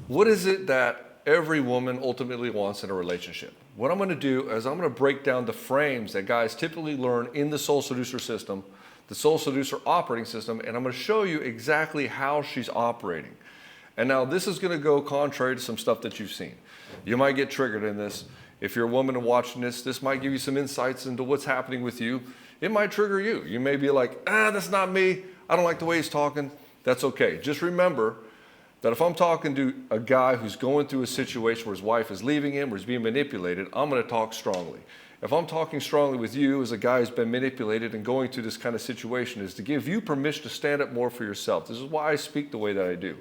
What is it that every woman ultimately wants in a relationship? What I'm going to do is I'm going to break down the frames that guys typically learn in the Soul Seducer system, the Soul Seducer operating system, and I'm going to show you exactly how she's operating. And now this is going to go contrary to some stuff that you've seen. You might get triggered in this. If you're a woman and watching this might give you some insights into what's happening with you. It might trigger you. You may be like, that's not me. I don't like the way he's talking. That's okay. Just remember that if I'm talking to a guy who's going through a situation where his wife is leaving him or he's being manipulated, I'm going to talk strongly. If I'm talking strongly with you as a guy who's been manipulated and going through this kind of situation, is to give you permission to stand up more for yourself. This is why I speak the way that I do.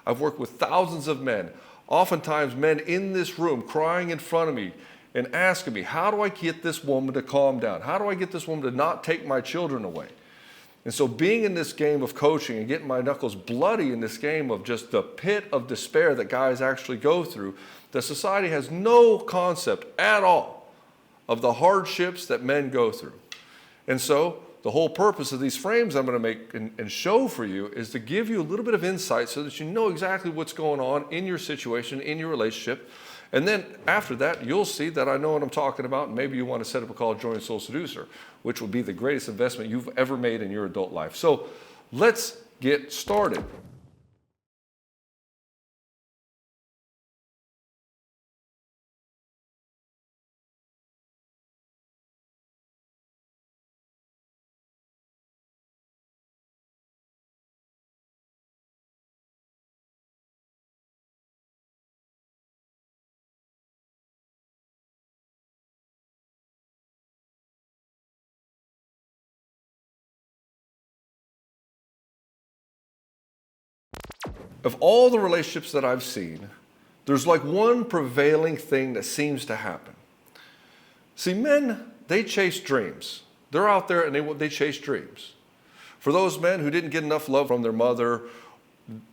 I've worked with thousands of men, oftentimes men in this room crying in front of me and asking me, how do I get this woman to calm down? How do I get this woman to not take my children away? And so being in this game of coaching and getting my knuckles bloody in this game of just the pit of despair that guys actually go through, the society has no concept at all of the hardships that men go through. And so the whole purpose of these frames I'm going to make and show for you is to give you a little bit of insight so that you know exactly what's going on in your situation, in your relationship. And then after that, you'll see that I know what I'm talking about. And maybe you want to set up a call, Join Soul Seducer, which will be the greatest investment you've ever made in your adult life. So let's get started. Of all the relationships that I've seen, there's like one prevailing thing that seems to happen. See, men, they chase dreams. They're out there and they chase dreams. For those men who didn't get enough love from their mother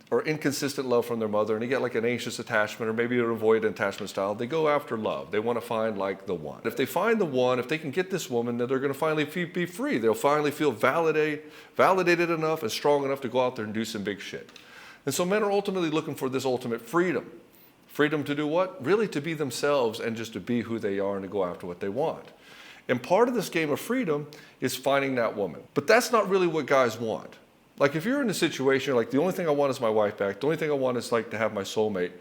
or inconsistent love from their mother, and they get like an anxious attachment or maybe an avoidant attachment style, they go after love. They want to find like the one. If they find the one, if they can get this woman, then they're going to finally be free. They'll finally feel validated enough and strong enough to go out there and do some big shit. And so men are ultimately looking for this ultimate freedom. Freedom to do what? Really to be themselves and just to be who they are and to go after what they want. And part of this game of freedom is finding that woman. But that's not really what guys want. Like if you're in a situation like the only thing I want is my wife back, the only thing I want is like to have my soulmate,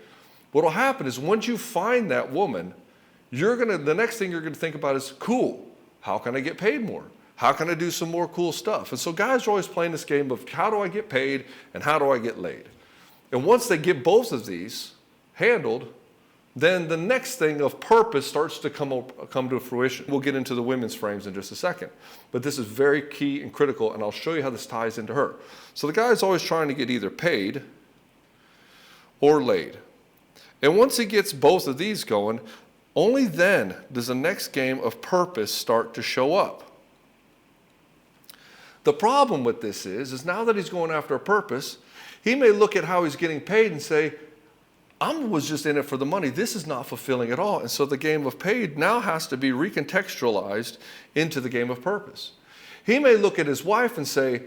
what will happen is once you find that woman, the next thing you're gonna think about is, cool, how can I get paid more? How can I do some more cool stuff? And so guys are always playing this game of how do I get paid and how do I get laid? And once they get both of these handled, then the next thing of purpose starts to come to fruition. We'll get into the women's frames in just a second. But this is very key and critical, and I'll show you how this ties into her. So the guy's always trying to get either paid or laid. And once he gets both of these going, only then does the next game of purpose start to show up. The problem with this is now that he's going after a purpose, he may look at how he's getting paid and say, I was just in it for the money. This is not fulfilling at all. And so the game of paid now has to be recontextualized into the game of purpose. He may look at his wife and say,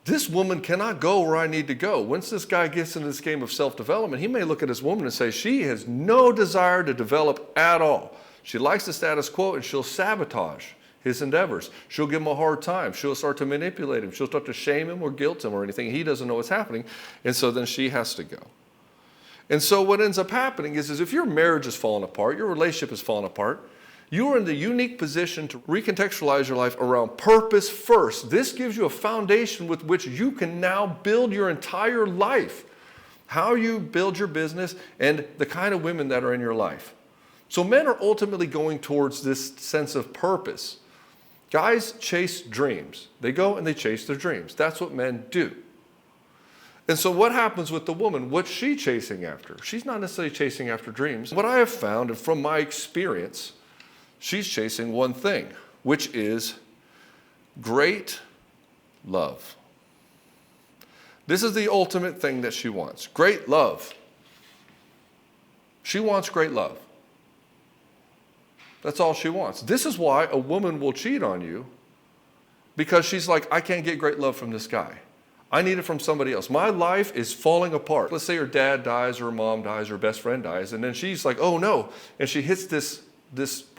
this woman cannot go where I need to go. Once this guy gets into this game of self-development, he may look at his woman and say, she has no desire to develop at all. She likes the status quo and she'll sabotage his endeavors. She'll give him a hard time. She'll start to manipulate him. She'll start to shame him or guilt him or anything. He doesn't know what's happening. And so then she has to go. And so what ends up happening is if your marriage is falling apart, your relationship is falling apart, you are in the unique position to recontextualize your life around purpose first. This gives you a foundation with which you can now build your entire life. How you build your business and the kind of women that are in your life. So men are ultimately going towards this sense of purpose. Guys chase dreams. They go and they chase their dreams. That's what men do. And so what happens with the woman? What's she chasing after? She's not necessarily chasing after dreams. What I have found, and from my experience, she's chasing one thing, which is great love. This is the ultimate thing that she wants. Great love. She wants great love. That's all she wants. This is why a woman will cheat on you, because she's like, I can't get great love from this guy. I need it from somebody else. My life is falling apart. Let's say her dad dies, or her mom dies, or her best friend dies, and then she's like, oh no. And she hits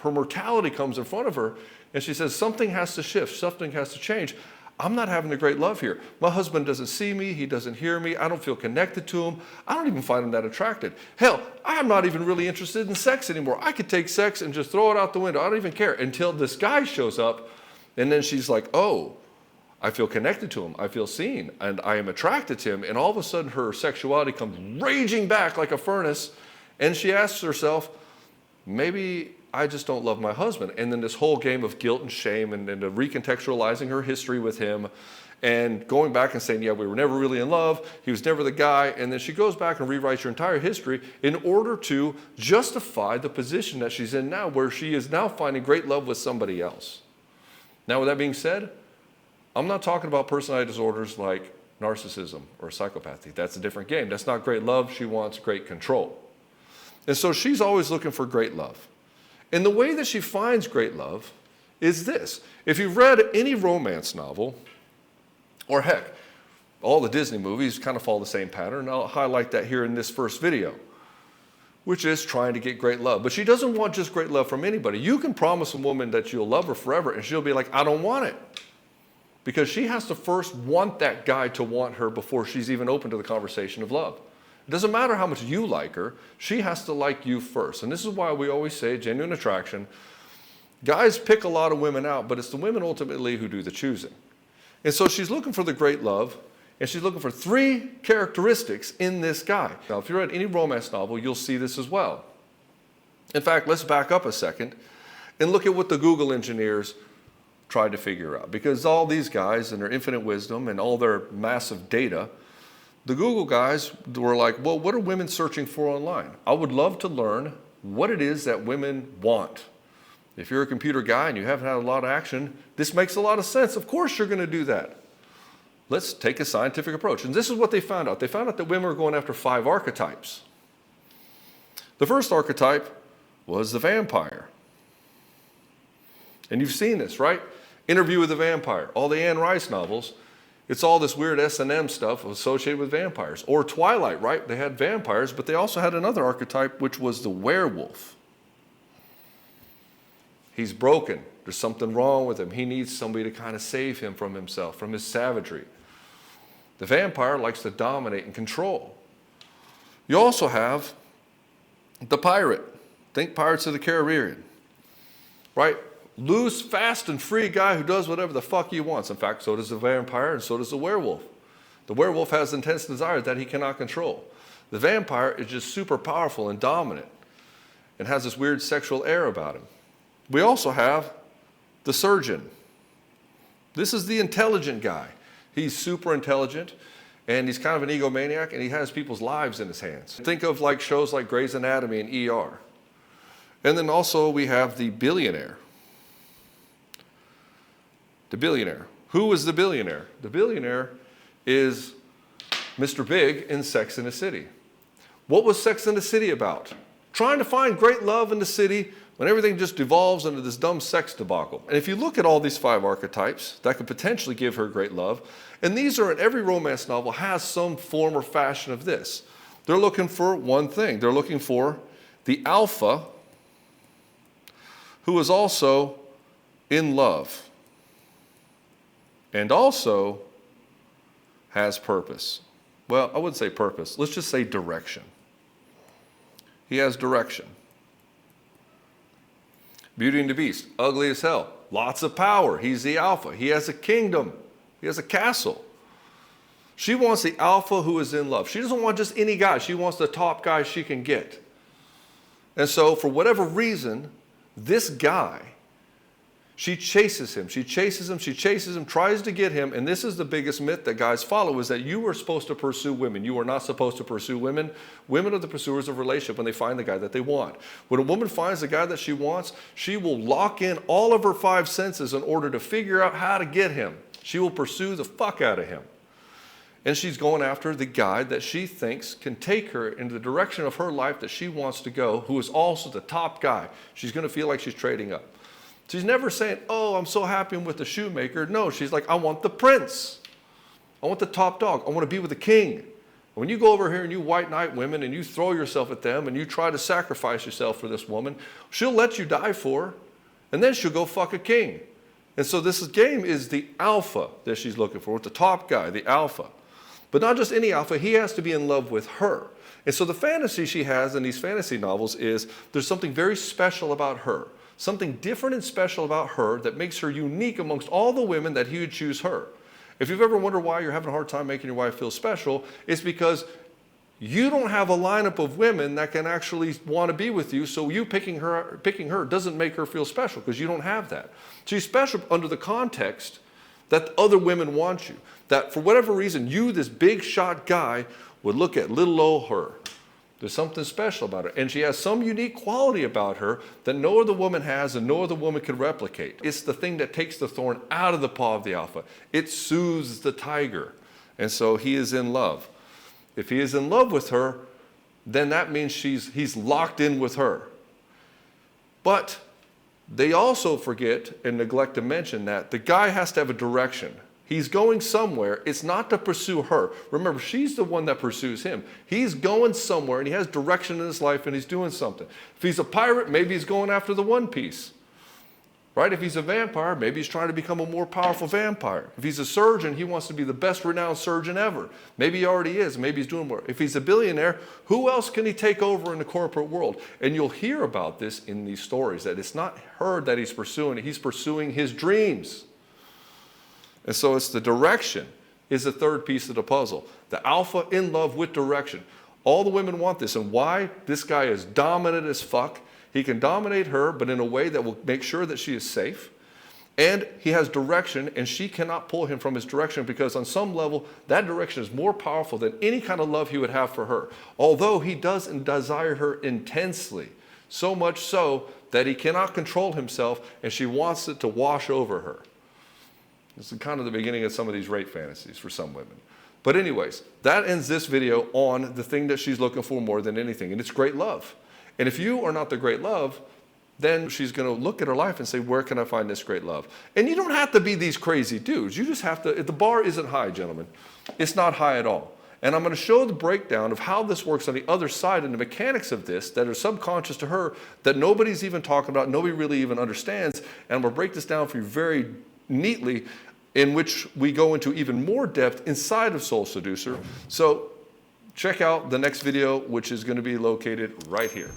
her mortality comes in front of her, and she says, something has to shift, something has to change. I'm not having the great love here. My husband doesn't see me, he doesn't hear me, I don't feel connected to him, I don't even find him that attracted. Hell, I'm not even really interested in sex anymore. I could take sex and just throw it out the window, I don't even care, until this guy shows up, and then she's like, oh, I feel connected to him, I feel seen, and I am attracted to him, and all of a sudden her sexuality comes raging back like a furnace, and she asks herself, maybe I just don't love my husband. And then this whole game of guilt and shame, and then recontextualizing her history with him, and going back and saying, yeah, we were never really in love, he was never the guy, and then she goes back and rewrites her entire history in order to justify the position that she's in now, where she is now finding great love with somebody else. Now, with that being said, I'm not talking about personality disorders like narcissism or psychopathy. That's a different game. That's not great love. She wants great control. And so she's always looking for great love. And the way that she finds great love is this. If you've read any romance novel, or heck, all the Disney movies kind of follow the same pattern, and I'll highlight that here in this first video, which is trying to get great love. But she doesn't want just great love from anybody. You can promise a woman that you'll love her forever, and she'll be like, I don't want it. Because she has to first want that guy to want her before she's even open to the conversation of love. It doesn't matter how much you like her, she has to like you first. And this is why we always say genuine attraction. Guys pick a lot of women out, but it's the women ultimately who do the choosing. And so she's looking for the great love, and she's looking for 3 characteristics in this guy. Now, if you read any romance novel, you'll see this as well. In fact, let's back up a second and look at what the Google engineers tried to figure out. Because all these guys and their infinite wisdom and all their massive data, the Google guys were like, well, what are women searching for online? I would love to learn what it is that women want. If you're a computer guy and you haven't had a lot of action, this makes a lot of sense. Of course you're going to do that. Let's take a scientific approach. And this is what they found out. They found out that women were going after 5 archetypes. The first archetype was the vampire. And you've seen this, right? Interview with the Vampire, all the Anne Rice novels, it's all this weird S&M stuff associated with vampires. Or Twilight, right? They had vampires, but they also had another archetype, which was the werewolf. He's broken. There's something wrong with him. He needs somebody to kind of save him from himself, from his savagery. The vampire likes to dominate and control. You also have the pirate. Think Pirates of the Caribbean, right? Loose, fast, and free guy who does whatever the fuck he wants. In fact, so does the vampire, and so does the werewolf. The werewolf has intense desires that he cannot control. The vampire is just super powerful and dominant and has this weird sexual air about him. We also have the surgeon. This is the intelligent guy. He's super intelligent, and he's kind of an egomaniac, and he has people's lives in his hands. Think of like shows like Grey's Anatomy and ER. And then also we have the billionaire. The billionaire. Who is the billionaire? The billionaire is Mr. Big in Sex and the City. What was Sex and the City about? Trying to find great love in the city when everything just devolves into this dumb sex debacle. And if you look at all these 5 archetypes that could potentially give her great love, and these are in every romance novel has some form or fashion of this. They're looking for one thing. They're looking for the alpha who is also in love. And also has purpose. Well, I wouldn't say purpose. Let's just say direction. He has direction. Beauty and the Beast, ugly as hell. Lots of power. He's the alpha. He has a kingdom. He has a castle. She wants the alpha who is in love. She doesn't want just any guy. She wants the top guy she can get. And so for whatever reason, this guy, she chases him, she chases him, she chases him, tries to get him, and this is the biggest myth that guys follow, is that you are supposed to pursue women. You are not supposed to pursue women. Women are the pursuers of a relationship when they find the guy that they want. When a woman finds the guy that she wants, she will lock in all of her 5 senses in order to figure out how to get him. She will pursue the fuck out of him. And she's going after the guy that she thinks can take her into the direction of her life that she wants to go, who is also the top guy. She's going to feel like she's trading up. She's never saying, oh, I'm so happy with the shoemaker. No, she's like, I want the prince. I want the top dog. I want to be with the king. When you go over here and you white knight women and you throw yourself at them and you try to sacrifice yourself for this woman, she'll let you die for her, and then she'll go fuck a king. And so this game is the alpha that she's looking for, with the top guy, the alpha. But not just any alpha, he has to be in love with her. And so the fantasy she has in these fantasy novels is there's something very special about her, something different and special about her that makes her unique amongst all the women that he would choose her. If you've ever wondered why you're having a hard time making your wife feel special, it's because you don't have a lineup of women that can actually want to be with you, so you picking her doesn't make her feel special because you don't have that. She's special under the context that other women want you, that for whatever reason, you, this big shot guy, would look at little old her. There's something special about her. And she has some unique quality about her that no other woman has and no other woman can replicate. It's the thing that takes the thorn out of the paw of the alpha. It soothes the tiger. And so he is in love. If he is in love with her, then that means he's locked in with her. But they also forget and neglect to mention that the guy has to have a direction. He's going somewhere. It's not to pursue her. Remember, she's the one that pursues him. He's going somewhere and he has direction in his life and he's doing something. If he's a pirate, maybe he's going after the One Piece. Right? If he's a vampire, maybe he's trying to become a more powerful vampire. If he's a surgeon, he wants to be the best renowned surgeon ever. Maybe he already is. Maybe he's doing more. If he's a billionaire, who else can he take over in the corporate world? And you'll hear about this in these stories, that it's not her that he's pursuing his dreams. And so it's the direction is the third piece of the puzzle. The alpha in love with direction. All the women want this. And why? This guy is dominant as fuck. He can dominate her, but in a way that will make sure that she is safe. And he has direction, and she cannot pull him from his direction because on some level, that direction is more powerful than any kind of love he would have for her. Although he does desire her intensely, so much so that he cannot control himself, and she wants it to wash over her. This is kind of the beginning of some of these rape fantasies for some women. But anyways, that ends this video on the thing that she's looking for more than anything, and it's great love. And if you are not the great love, then she's going to look at her life and say, where can I find this great love? And you don't have to be these crazy dudes. You just have to, the bar isn't high, gentlemen. It's not high at all. And I'm going to show the breakdown of how this works on the other side and the mechanics of this that are subconscious to her that nobody's even talking about, nobody really even understands. And I'm going to break this down for you very neatly, in which we go into even more depth inside of Soul Seducer. So check out the next video, which is going to be located right here.